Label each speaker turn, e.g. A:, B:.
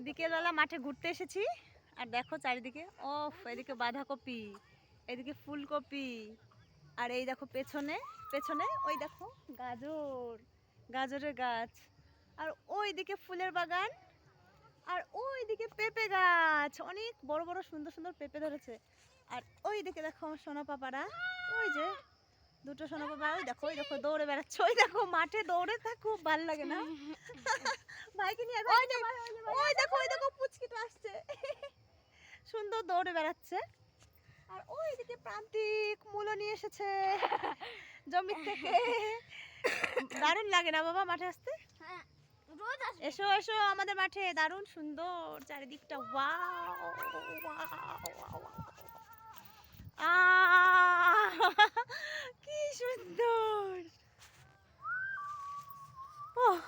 A: বিকেলবেলা মাঠে ঘুরতে এসেছি আর দেখো চারিদিকে ও এদিকে বাঁধাকপি, এদিকে ফুলকপি, আর এই দেখো পেছনে পেছনে ওই দেখো গাজর, গাজরের গাছ, আর ওইদিকে ফুলের বাগান, আর ওইদিকে পেঁপে গাছ, অনেক বড় বড় সুন্দর সুন্দর পেঁপে ধরেছে। আর ওইদিকে দেখো আমার সোনা পাপারা, ওই যে দুটো সোনা পাপা, ওই দেখো দৌড়ে বেড়াচ্ছে, ওই দেখো মাঠে দৌড়ে তা খুব ভালো লাগে না? ভাইকে নিয়ে ওই দেখো পুচকিটা আসছে, সুন্দর দৌড়ে বেড়াচ্ছে। আর ওইদিকে প্রান্তিক মূলো নিয়ে এসেছে জমি থেকে। দারুণ লাগে না বাবা মাঠে আসতে? এসো এসো আমাদের মাঠে, দারুণ সুন্দর চারিদিকটা, কি সুন্দর। ওহ